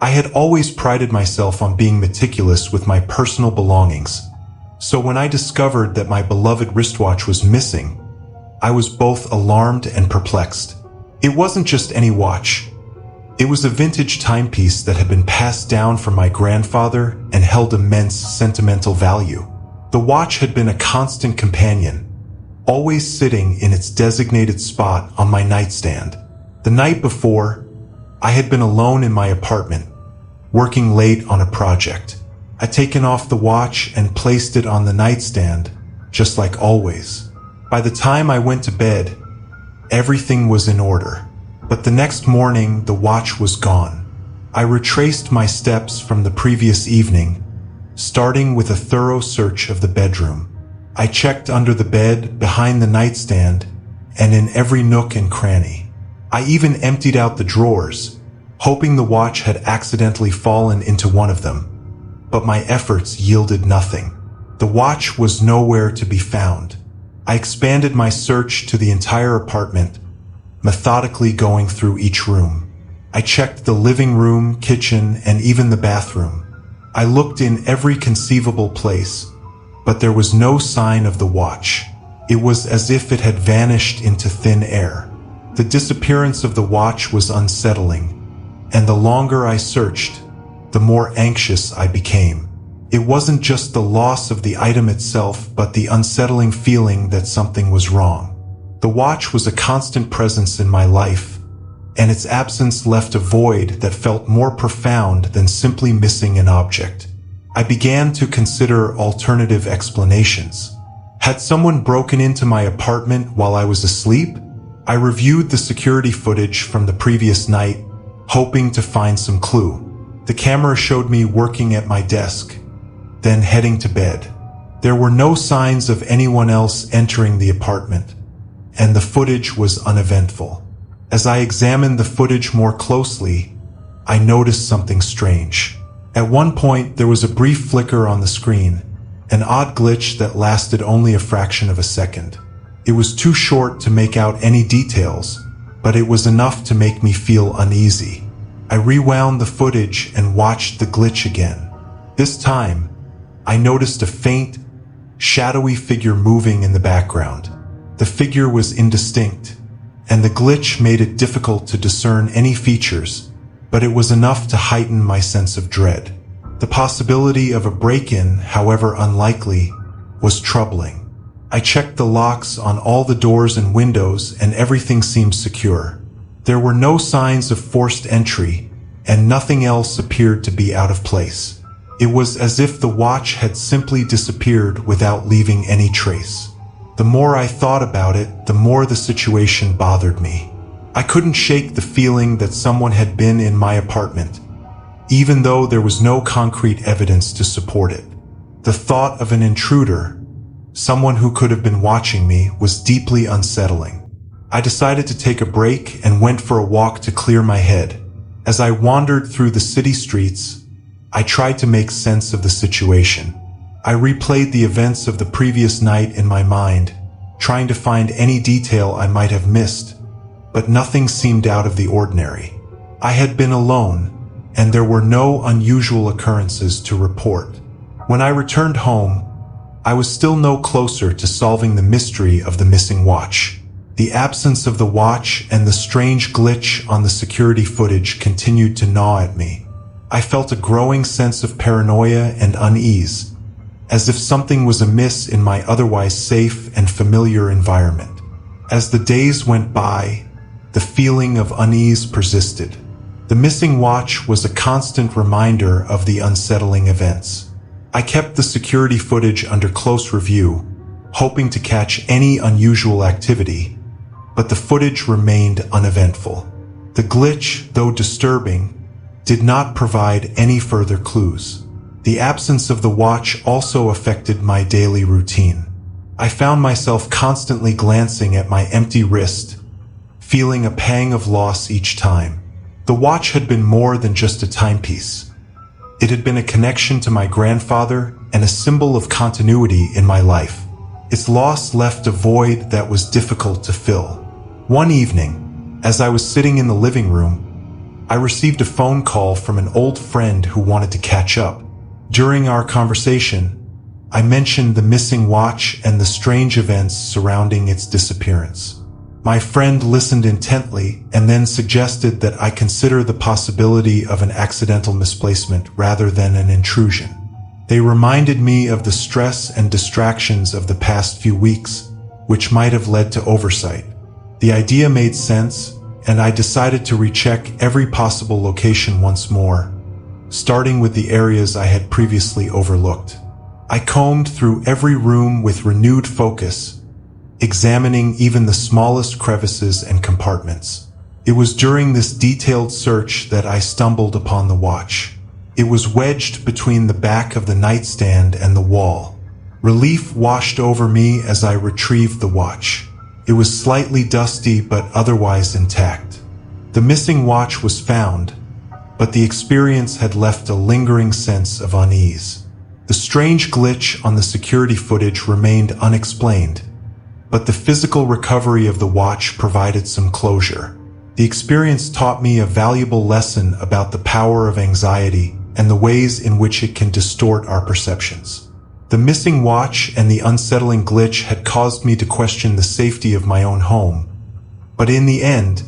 I had always prided myself on being meticulous with my personal belongings, so when I discovered that my beloved wristwatch was missing, I was both alarmed and perplexed. It wasn't just any watch. It was a vintage timepiece that had been passed down from my grandfather and held immense sentimental value. The watch had been a constant companion, always sitting in its designated spot on my nightstand. The night before, I had been alone in my apartment, working late on a project. I'd taken off the watch and placed it on the nightstand, just like always. By the time I went to bed, everything was in order. But the next morning, the watch was gone. I retraced my steps from the previous evening, starting with a thorough search of the bedroom. I checked under the bed, behind the nightstand, and in every nook and cranny. I even emptied out the drawers, hoping the watch had accidentally fallen into one of them. But my efforts yielded nothing. The watch was nowhere to be found. I expanded my search to the entire apartment, methodically going through each room. I checked the living room, kitchen, and even the bathroom. I looked in every conceivable place, but there was no sign of the watch. It was as if it had vanished into thin air. The disappearance of the watch was unsettling, and the longer I searched, the more anxious I became. It wasn't just the loss of the item itself, but the unsettling feeling that something was wrong. The watch was a constant presence in my life, and its absence left a void that felt more profound than simply missing an object. I began to consider alternative explanations. Had someone broken into my apartment while I was asleep? I reviewed the security footage from the previous night, hoping to find some clue. The camera showed me working at my desk, then heading to bed. There were no signs of anyone else entering the apartment, and the footage was uneventful. As I examined the footage more closely, I noticed something strange. At one point, there was a brief flicker on the screen, an odd glitch that lasted only a fraction of a second. It was too short to make out any details, but it was enough to make me feel uneasy. I rewound the footage and watched the glitch again. This time, I noticed a faint, shadowy figure moving in the background. The figure was indistinct, and the glitch made it difficult to discern any features, but it was enough to heighten my sense of dread. The possibility of a break-in, however unlikely, was troubling. I checked the locks on all the doors and windows, and everything seemed secure. There were no signs of forced entry, and nothing else appeared to be out of place. It was as if the watch had simply disappeared without leaving any trace. The more I thought about it, the more the situation bothered me. I couldn't shake the feeling that someone had been in my apartment, even though there was no concrete evidence to support it. The thought of an intruder, someone who could have been watching me, was deeply unsettling. I decided to take a break and went for a walk to clear my head. As I wandered through the city streets, I tried to make sense of the situation. I replayed the events of the previous night in my mind, trying to find any detail I might have missed, but nothing seemed out of the ordinary. I had been alone, and there were no unusual occurrences to report. When I returned home, I was still no closer to solving the mystery of the missing watch. The absence of the watch and the strange glitch on the security footage continued to gnaw at me. I felt a growing sense of paranoia and unease, as if something was amiss in my otherwise safe and familiar environment. As the days went by, the feeling of unease persisted. The missing watch was a constant reminder of the unsettling events. I kept the security footage under close review, hoping to catch any unusual activity, but the footage remained uneventful. The glitch, though disturbing, did not provide any further clues. The absence of the watch also affected my daily routine. I found myself constantly glancing at my empty wrist, feeling a pang of loss each time. The watch had been more than just a timepiece. It had been a connection to my grandfather and a symbol of continuity in my life. Its loss left a void that was difficult to fill. One evening, as I was sitting in the living room, I received a phone call from an old friend who wanted to catch up. During our conversation, I mentioned the missing watch and the strange events surrounding its disappearance. My friend listened intently and then suggested that I consider the possibility of an accidental misplacement rather than an intrusion. They reminded me of the stress and distractions of the past few weeks, which might have led to oversight. The idea made sense, and I decided to recheck every possible location once more, starting with the areas I had previously overlooked. I combed through every room with renewed focus, examining even the smallest crevices and compartments. It was during this detailed search that I stumbled upon the watch. It was wedged between the back of the nightstand and the wall. Relief washed over me as I retrieved the watch. It was slightly dusty but otherwise intact. The missing watch was found, but the experience had left a lingering sense of unease. The strange glitch on the security footage remained unexplained, but the physical recovery of the watch provided some closure. The experience taught me a valuable lesson about the power of anxiety and the ways in which it can distort our perceptions. The missing watch and the unsettling glitch had caused me to question the safety of my own home, but in the end,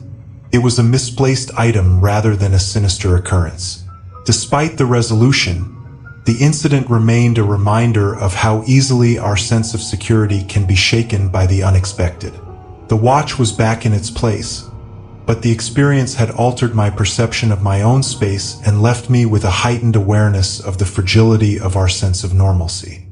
it was a misplaced item rather than a sinister occurrence. Despite the resolution, the incident remained a reminder of how easily our sense of security can be shaken by the unexpected. The watch was back in its place, but the experience had altered my perception of my own space and left me with a heightened awareness of the fragility of our sense of normalcy.